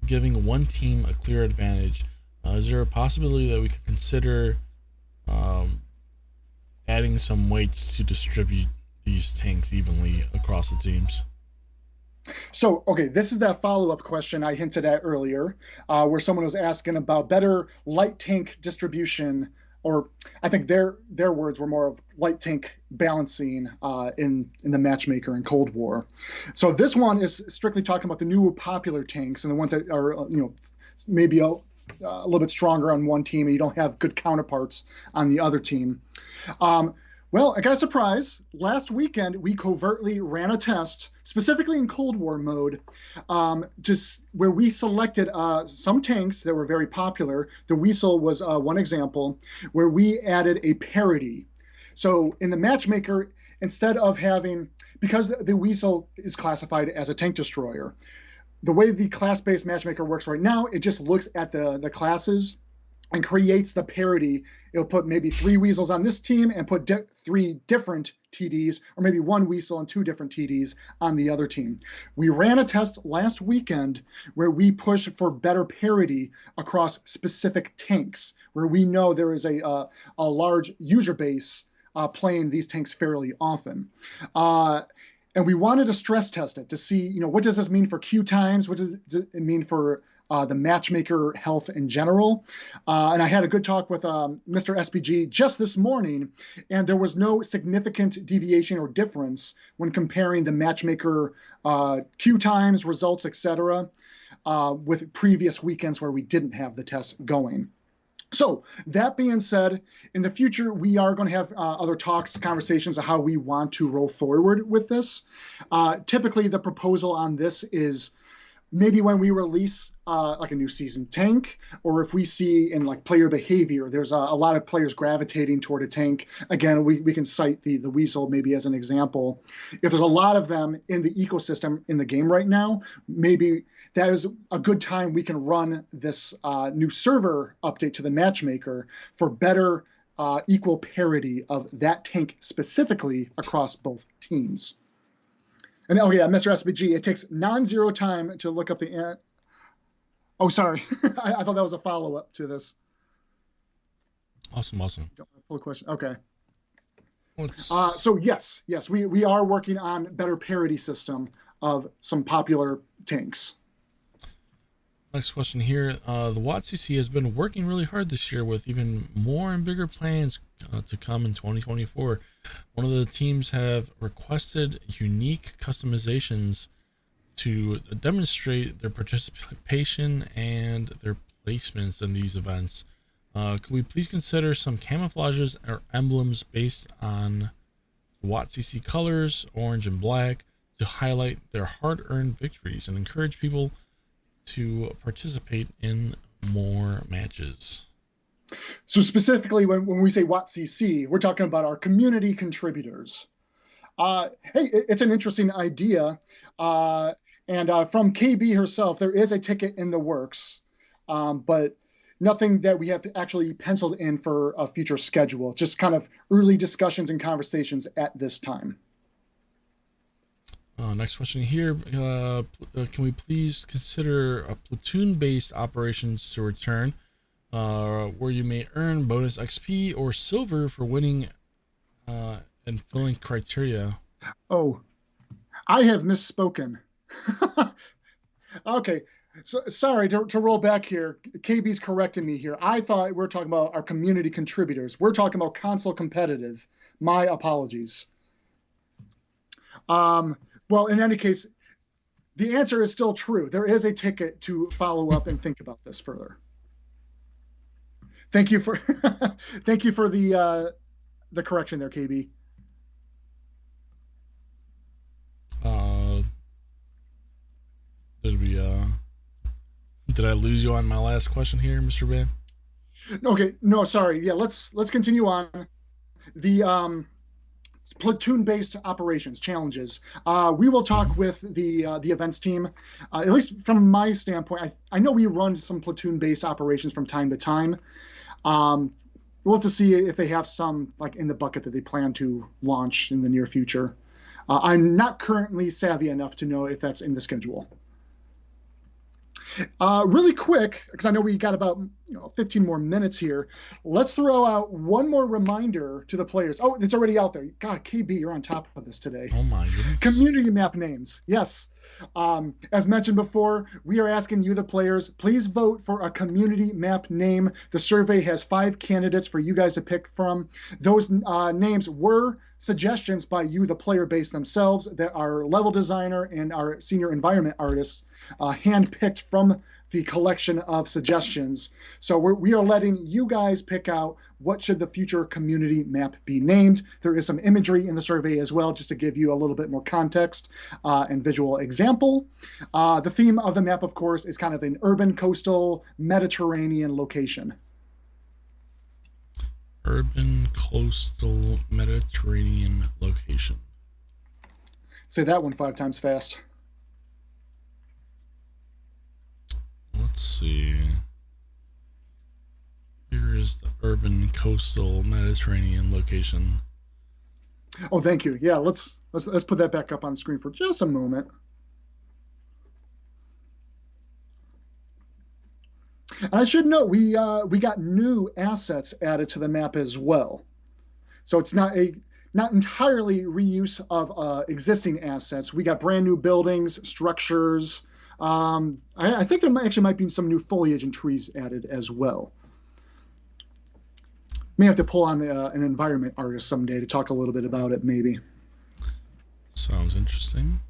giving one team a clear advantage. Is there a possibility that we could consider adding some weights to distribute these tanks evenly across the teams? So, okay, this is that follow-up question I hinted at earlier, where someone was asking about better light tank distribution, or I think their words were more of light tank balancing in the Matchmaker and Cold War. So this one is strictly talking about the new popular tanks and the ones that are, maybe a little bit stronger on one team and you don't have good counterparts on the other team. Well, I got a surprise. Last weekend, we covertly ran a test, specifically in Cold War mode, where we selected some tanks that were very popular. The Weasel was one example, where we added a parity. So in the Matchmaker, instead of having, because the Weasel is classified as a tank destroyer, the way the class-based Matchmaker works right now, it just looks at the classes and creates the parity. It'll put maybe 3 Weasels on this team and put 3 different TDs, or maybe 1 Weasel and 2 different TDs on the other team. We ran a test last weekend where we pushed for better parity across specific tanks, where we know there is a large user base playing these tanks fairly often. And we wanted to stress test it to see, what does this mean for queue times? What does it mean for the Matchmaker health in general? And I had a good talk with Mr. SPG just this morning, and there was no significant deviation or difference when comparing the Matchmaker queue times, results, etc., with previous weekends where we didn't have the test going. So that being said, in the future, we are going to have other talks, conversations of how we want to roll forward with this. Typically, the proposal on this is maybe when we release like a new season tank, or if we see in like player behavior, there's a lot of players gravitating toward a tank. Again, we can cite the Weasel maybe as an example. If there's a lot of them in the ecosystem in the game right now, maybe that is a good time we can run this new server update to the Matchmaker for better equal parity of that tank specifically across both teams. And oh yeah, Mr. SBG, it takes non-zero time to look up the. Oh, sorry, I thought that was a follow-up to this. Awesome. Don't pull a question. Okay. Let's... So yes, we are working on better parity system of some popular tanks. Next question here. The WoT has been working really hard this year with even more and bigger plans to come in 2024. One of the teams have requested unique customizations to demonstrate their participation and their placements in these events. Could we please consider some camouflages or emblems based on WoT colors, orange and black, to highlight their hard-earned victories and encourage people to participate in more matches? So specifically, when we say WoTCC, we're talking about our community contributors. Hey, it's an interesting idea. And from KB herself, there is a ticket in the works, but nothing that we have actually penciled in for a future schedule. Just kind of early discussions and conversations at this time. Next question here. Can we please consider a platoon-based operations to return, where you may earn bonus XP or silver for winning and filling criteria? Oh, I have misspoken. Okay, so sorry to roll back here. KB's correcting me here. I thought we were talking about our community contributors. We're talking about console competitive. My apologies. Well, in any case, the answer is still true. There is a ticket to follow up and think about this further. Thank you for thank you for the correction there, KB. Did I lose you on my last question here, Mr. Bam? Okay, no, sorry. Yeah, let's continue on. The platoon-based operations challenges. We will talk with the events team. At least from my standpoint, I know we run some platoon-based operations from time to time. We'll have to see if they have some like in the bucket that they plan to launch in the near future. I'm not currently savvy enough to know if that's in the schedule. Really quick, because I know we got about 15 more minutes here. Let's throw out one more reminder to the players. Oh, it's already out there. God, KB, you're on top of this today. Oh my goodness. Community map names. Yes. As mentioned before, we are asking you, the players, please vote for a community map name. The survey has 5 candidates for you guys to pick from. Those names were suggestions by you, the player base themselves, that our level designer and our senior environment artists handpicked from the collection of suggestions. So we are letting you guys pick out what should the future community map be named. There is some imagery in the survey as well, just to give you a little bit more context and visual example. The theme of the map, of course, is kind of an urban, coastal, Mediterranean location. Urban, coastal, Mediterranean location. Say that one 5 times fast. Let's see. Here is the urban, coastal, Mediterranean location. Oh, thank you. Yeah, let's put that back up on the screen for just a moment. And I should note we got new assets added to the map as well, so it's not entirely reuse of existing assets. We got brand new buildings, structures. I think there actually might be some new foliage and trees added as well. May have to pull on an environment artist someday to talk a little bit about it, maybe. Sounds interesting.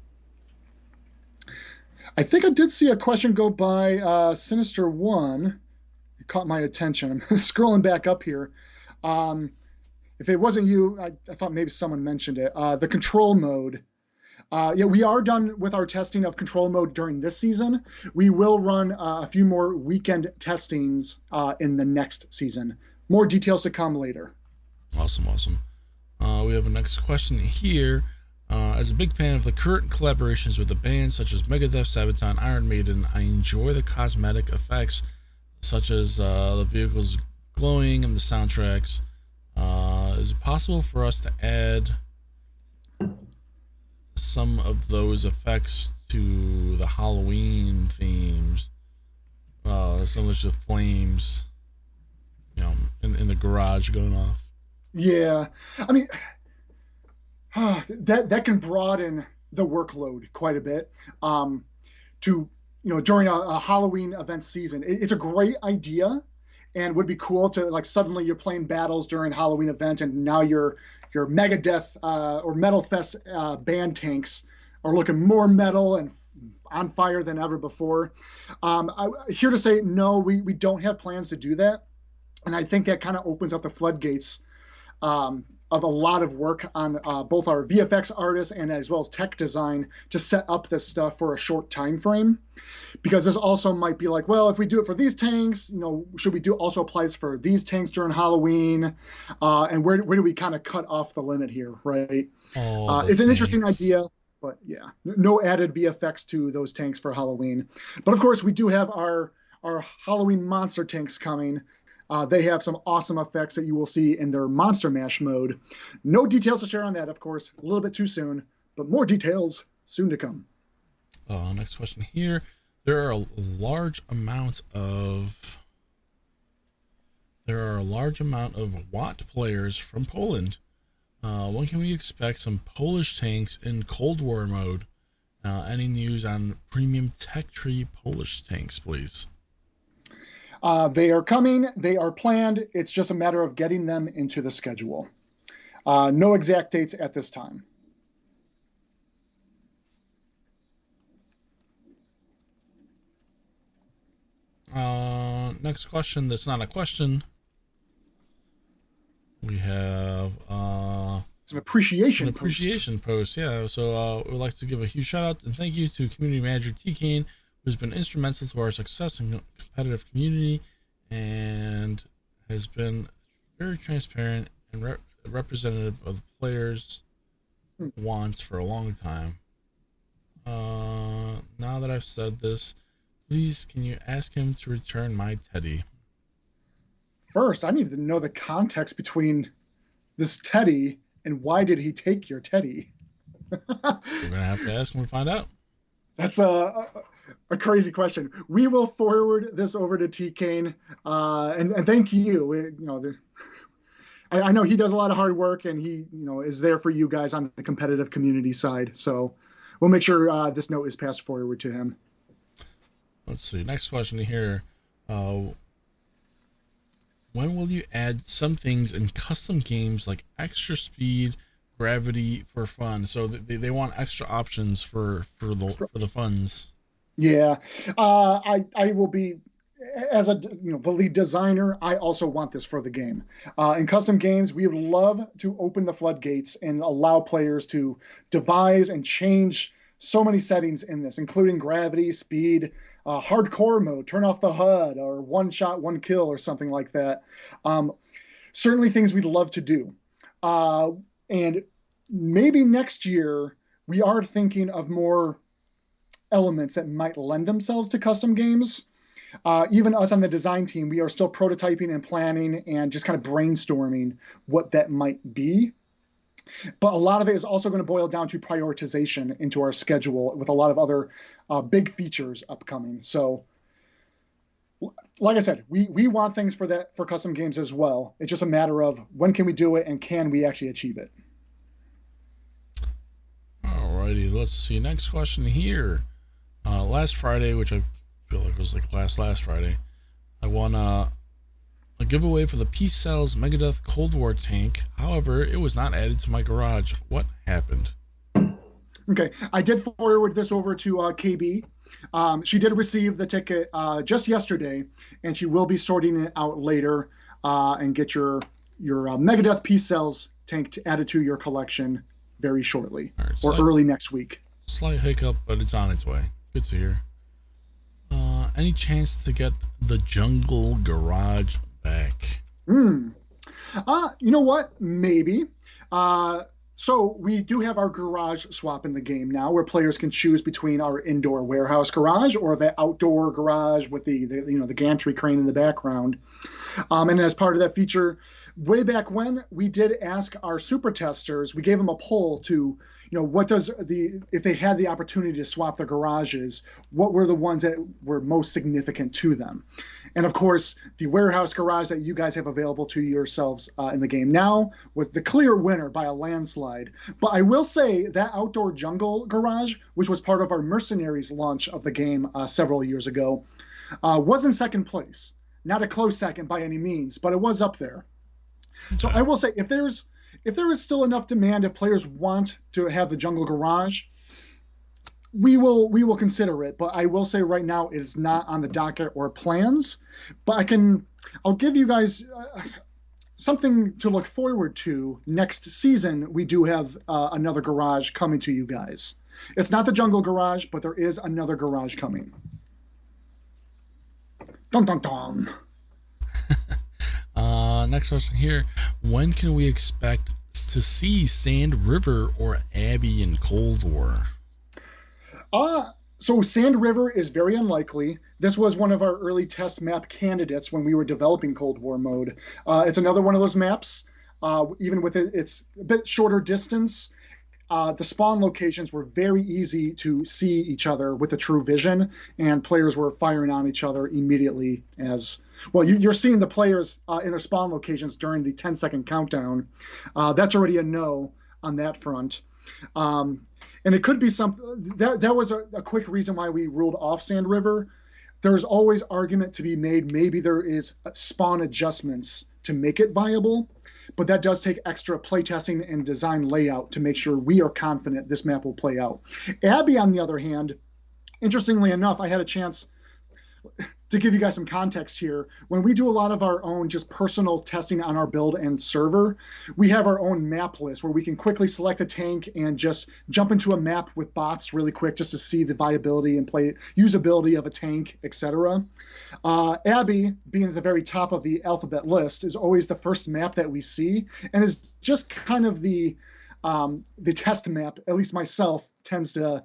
I think I did see a question go by Sinister One. It caught my attention. I'm scrolling back up here. If it wasn't you, I thought maybe someone mentioned it. The control mode. Yeah, we are done with our testing of control mode during this season. We will run a few more weekend testings in the next season. More details to come later. Awesome. We have a next question here. As a big fan of the current collaborations with the bands such as Megadeth, Sabaton, Iron Maiden, I enjoy the cosmetic effects such as the vehicles glowing and the soundtracks. Is it possible for us to add some of those effects to the Halloween themes? Some of the flames, in the garage going off. Yeah, I mean, that can broaden the workload quite a bit. To during a Halloween event season, it's a great idea, and would be cool to like suddenly you're playing battles during Halloween event, and now your Megadeth or MetalFest band tanks are looking more metal and on fire than ever before. Here to say no, we don't have plans to do that, and I think that kind of opens up the floodgates of a lot of work on both our VFX artists and as well as tech design to set up this stuff for a short time frame. Because this also might be like, well, if we do it for these tanks, should we also apply this for these tanks during Halloween? And where do we kind of cut off the limit here, right? It's an interesting idea, but yeah, no added VFX to those tanks for Halloween. But of course, we do have our Halloween monster tanks coming. They have some awesome effects that you will see in their Monster Mash mode. No details to share on that, of course. A little bit too soon, but more details soon to come. Next question here. There are a large amount of WoT players from Poland. When can we expect some Polish tanks in Cold War mode? Any news on premium tech tree Polish tanks, please? They are coming. They are planned. It's just a matter of getting them into the schedule. No exact dates at this time. Next question. That's not a question. We have it's an appreciation post. Yeah. So we'd like to give a huge shout out and thank you to community manager T. Kane, who's been instrumental to our success in competitive community and has been very transparent and representative of the players wants for a long time. Now that I've said this, please can you ask him to return my teddy? First, I need to know the context between this teddy and why did he take your teddy? We're gonna have to ask him to find out. That's a crazy question. We will forward this over to T Kane, and thank you. I know he does a lot of hard work, and he is there for you guys on the competitive community side. So we'll make sure this note is passed forward to him. Let's see. Next question here. When will you add some things in custom games like extra speed, gravity for fun? So they want extra options for the funds. Yeah, I will be, as the lead designer, I also want this for the game. In custom games, we would love to open the floodgates and allow players to devise and change so many settings in this, including gravity, speed, hardcore mode, turn off the HUD, or one shot, one kill, or something like that. Certainly things we'd love to do. And maybe next year, we are thinking of more elements that might lend themselves to custom games. Even us on the design team, we are still prototyping and planning and just kind of brainstorming what that might be. But a lot of it is also going to boil down to prioritization into our schedule with a lot of other big features upcoming. So, like I said, we want things for custom games as well. It's just a matter of when can we do it and can we actually achieve it. Alrighty, let's see. Next question here. Last Friday, which I feel like was like last Friday, I won a giveaway for the Peace Cells Megadeth Cold War tank. However, it was not added to my garage. What happened? Okay, I did forward this over to KB. She did receive the ticket just yesterday, and she will be sorting it out later and get your Megadeth Peace Cells tank added to your collection very shortly, or early next week. Slight hiccup, but it's on its way. Good to hear. Any chance to get the Jungle Garage back? You know what? Maybe. So we do have our garage swap in the game now, where players can choose between our indoor warehouse garage or the outdoor garage with the gantry crane in the background. And as part of that feature, way back when, we did ask our super testers, we gave them a poll to, if they had the opportunity to swap their garages, what were the ones that were most significant to them? And of course, the warehouse garage that you guys have available to yourselves in the game now was the clear winner by a landslide. But I will say that outdoor jungle garage, which was part of our Mercenaries launch of the game several years ago, was in second place. Not a close second by any means, but it was up there. So I will say, if there is still enough demand, if players want to have the jungle garage, we will consider it. But I will say right now it is not on the docket or plans. But I'll give you guys something to look forward to. Next season, we do have another garage coming to you guys. It's not the jungle garage, but there is another garage coming. Dun dun dun. Next question here. When can we expect to see Sand River or Abbey in Cold War? So Sand River is very unlikely. This was one of our early test map candidates when we were developing Cold War mode. It's another one of those maps. Even with it's a bit shorter distance. The spawn locations were very easy to see each other with the true vision, and players were firing on each other immediately as well. You're seeing the players in their spawn locations during the 10-second countdown. That's already a no on that front. And it could be something that was a quick reason why we ruled off Sand River. There's always argument to be made. Maybe there is spawn adjustments to make it viable, but that does take extra playtesting and design layout to make sure we are confident this map will play out. Abbey, on the other hand, interestingly enough, I had a chance to give you guys some context here. When we do a lot of our own just personal testing on our build and server, we have our own map list where we can quickly select a tank and just jump into a map with bots really quick just to see the viability and usability of a tank, etc. Abbey, being at the very top of the alphabet list, is always the first map that we see and is just kind of the the test map, at least myself, tends to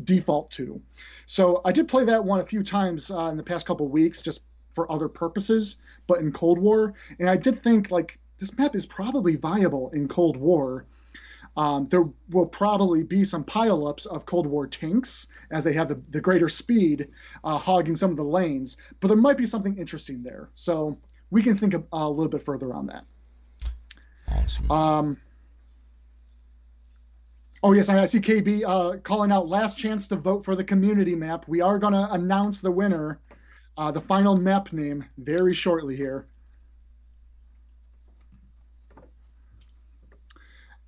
default to. So I did play that one a few times in the past couple of weeks, just for other purposes, but in Cold War. And I did think, like, this map is probably viable in Cold War. There will probably be some pileups of Cold War tanks as they have the greater speed hogging some of the lanes, but there might be something interesting there. So we can think a little bit further on that. Awesome. Oh, yes, I see KB calling out last chance to vote for the community map. We are going to announce the winner, the final map name, very shortly here.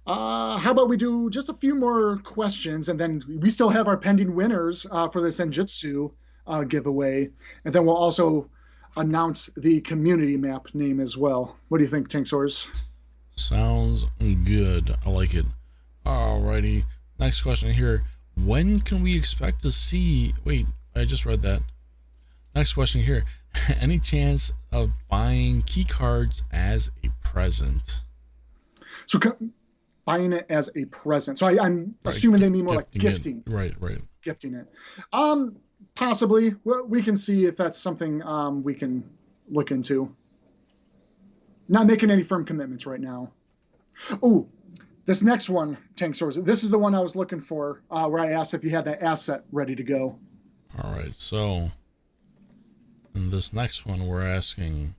How about we do just a few more questions, and then we still have our pending winners for the Senjutsu giveaway, and then we'll also announce the community map name as well. What do you think, Tankz0rz? Sounds good. I like it. Alrighty. Next question here. When can we expect to see... Wait, I just read that. Next question here. Any chance of buying key cards as a present? So buying it as a present. So I'm assuming they mean more like gifting. Right. Gifting it. Possibly. We can see if that's something we can look into. Not making any firm commitments right now. Oh, this next one, Tankz0rz. This is the one I was looking for, where I asked if you had that asset ready to go. All right. So in this next one, we're asking,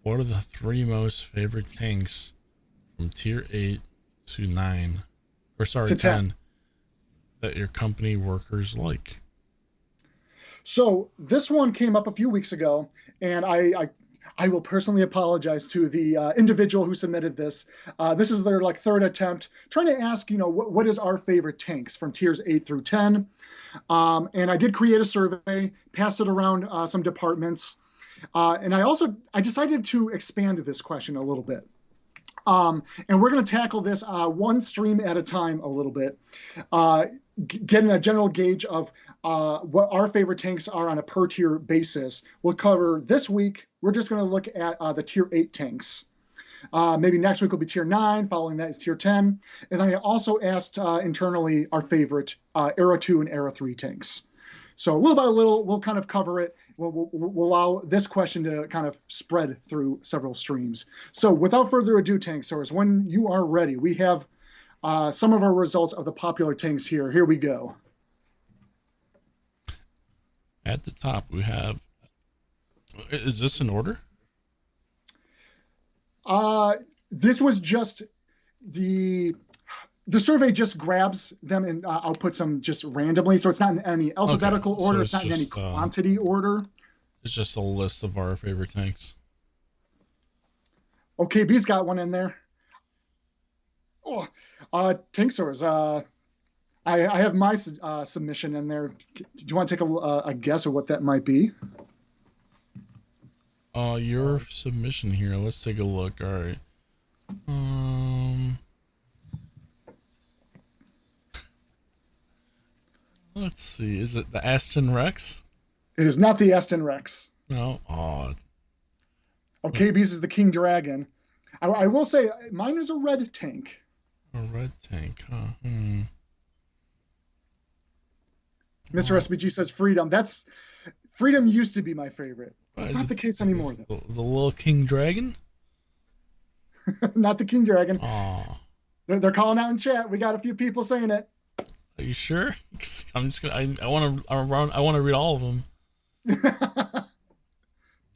what are the 3 most favorite tanks from tier 8 to 9, or sorry, 10, that your company workers like? So this one came up a few weeks ago, and I will personally apologize to the individual who submitted this. This is their third attempt, trying to ask, what is our favorite tanks from tiers 8 through 10. And I did create a survey, passed it around some departments. And I decided to expand this question a little bit. And we're going to tackle this one stream at a time a little bit, getting a general gauge of what our favorite tanks are on a per tier basis. We'll cover this week. We're just going to look at the tier 8 tanks. Maybe next week will be tier 9. Following that is tier 10. And then I also asked internally our favorite Era 2 and Era 3 tanks. So little by little, we'll kind of cover it. We'll allow this question to kind of spread through several streams. So without further ado, Tankz0rz, when you are ready, we have some of our results of the popular tanks here. Here we go. At the top, we have... Is this in order? This was just the survey just grabs them and outputs them just randomly. So it's not in any alphabetical order. It's not in any quantity order. It's just a list of our favorite tanks. Okay, B's got one in there. Oh, Tankz0rz. I have my submission in there. Do you want to take a guess of what that might be? Your submission here. Let's take a look. All right. Let's see. Is it the Aston Rex? It is not the Aston Rex. No. Oh. Okay, B's is the King Dragon. I will say mine is a red tank. A red tank, huh? Mr. SBG says Freedom. Freedom used to be my favorite. That's not the case anymore, though. The little King Dragon? Not the King Dragon. Aw. They're calling out in chat. We got a few people saying it. Are you sure? I'm just gonna. I want to read all of them.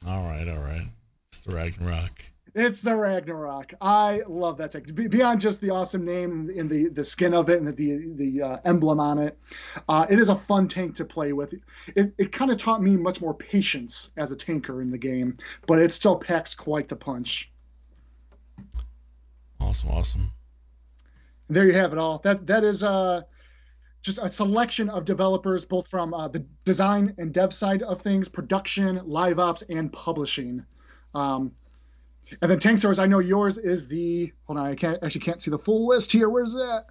All right. It's the Ragnarok. It's the Ragnarok. I love that tank. Beyond just the awesome name and the skin of it and the emblem on it, it is a fun tank to play with. It kind of taught me much more patience as a tanker in the game, but it still packs quite the punch. Awesome. There you have it all. That is just a selection of developers, both from the design and dev side of things, production, live ops, and publishing. And then Tankz0rz, I know yours is the, hold on, I can't see the full list here. Where's that?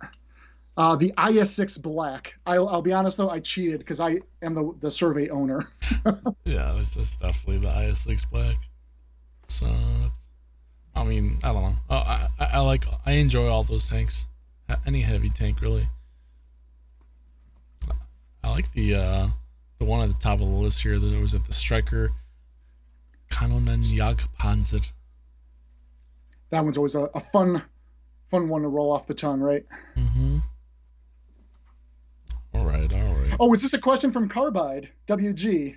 The IS6 Black. I'll be honest though, I cheated because I am the survey owner. Yeah, it's definitely the IS6 Black. So I mean, I don't know. I enjoy all those tanks. Any heavy tank, really. I like the one at the top of the list here. That was at the Striker Kanonen Jagdpanzer. That one's always a fun one to roll off the tongue, right? Mm-hmm. All right. Oh, is this a question from Carbide WG?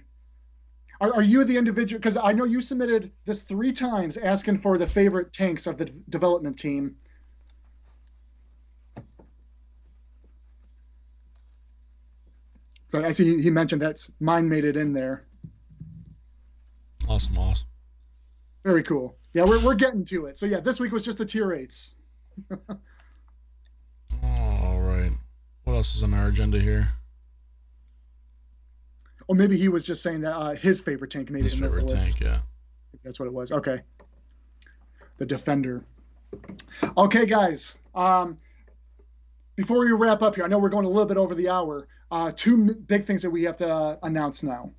Are you the individual? Because I know you submitted this 3 times asking for the favorite tanks of the development team. So I see he mentioned that mine made it in there. Awesome. Very cool. Yeah, we're getting to it. So yeah, this week was just the tier 8s. All right. What else is on our agenda here? Or maybe he was just saying that his favorite tank made it in the list. His favorite tank, yeah. That's what it was. Okay. The Defender. Okay, guys. Before we wrap up here, I know we're going a little bit over the hour. 2 big things that we have to announce now.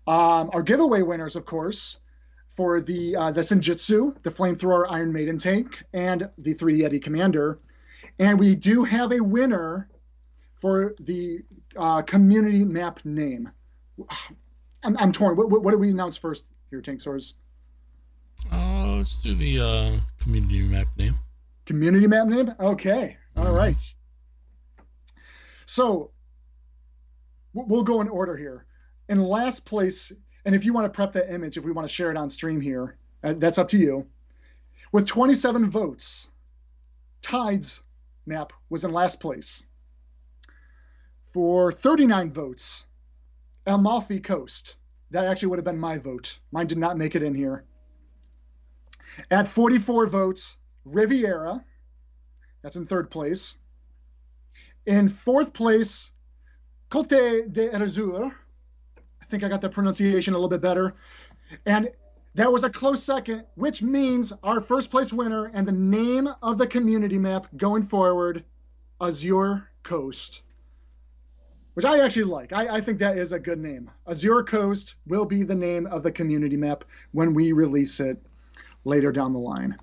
Our giveaway winners, of course, for the Senjutsu, the Flamethrower Iron Maiden tank, and the 3D Yeti Commander. And we do have a winner for the community map name. I'm torn. What do we announce first here, Tankz0rz? Let's do the community map name. Community map name? Okay. All right. So we'll go in order here. In last place, and if you want to prep that image, if we want to share it on stream here, that's up to you. With 27 votes, Tides map was in last place. For 39 votes, Amalfi Coast. That actually would have been my vote. Mine did not make it in here. At 44 votes, Riviera. That's in 3rd place. In 4th place, Côte d'Azur. I think I got the pronunciation a little bit better. And that was a close second, which means our 1st place winner and the name of the community map going forward, Azure Coast. Which I actually like. I think that is a good name. Azure Coast will be the name of the community map when we release it later down the line.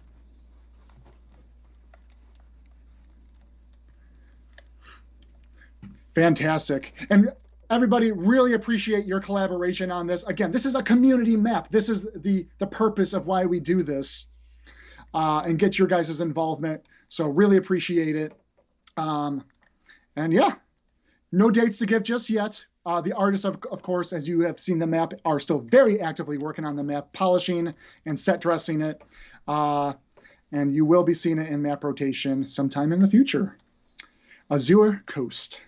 Fantastic. And everybody, really appreciate your collaboration on this. Again, this is a community map. This is the purpose of why we do this, and get your guys' involvement. So really appreciate it. And yeah. No dates to give just yet. The artists, of course, as you have seen the map, are still very actively working on the map, polishing and set dressing it. And you will be seeing it in map rotation sometime in the future. Azure Coast.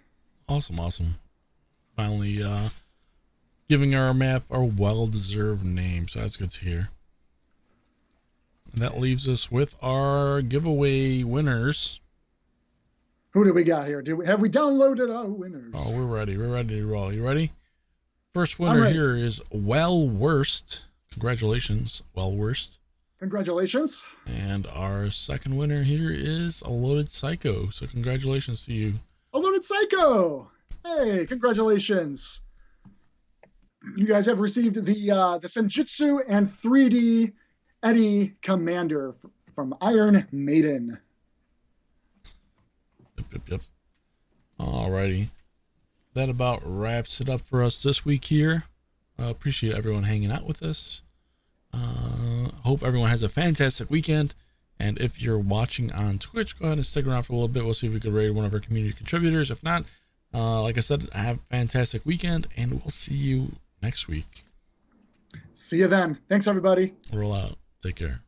Awesome. Finally giving our map a well-deserved name, so that's good to hear. And that leaves us with our giveaway winners. Who do we got here? Have we downloaded our winners? Oh, we're ready. We're ready to roll. You ready? First winner here is Worst. Congratulations, Worst. Congratulations. And our second winner here is A Loaded Psycho. So congratulations to you. A Loaded Psycho. Hey, congratulations. You guys have received the Senjutsu and 3D Yeti Commander from Iron Maiden. Yep. Alrighty. That about wraps it up for us this week here. Appreciate everyone hanging out with us. Hope everyone has a fantastic weekend. And if you're watching on Twitch, go ahead and stick around for a little bit. We'll see if we can raid one of our community contributors. If not, like I said, have a fantastic weekend, and we'll see you next week. See you then. Thanks, everybody. Roll out. Take care.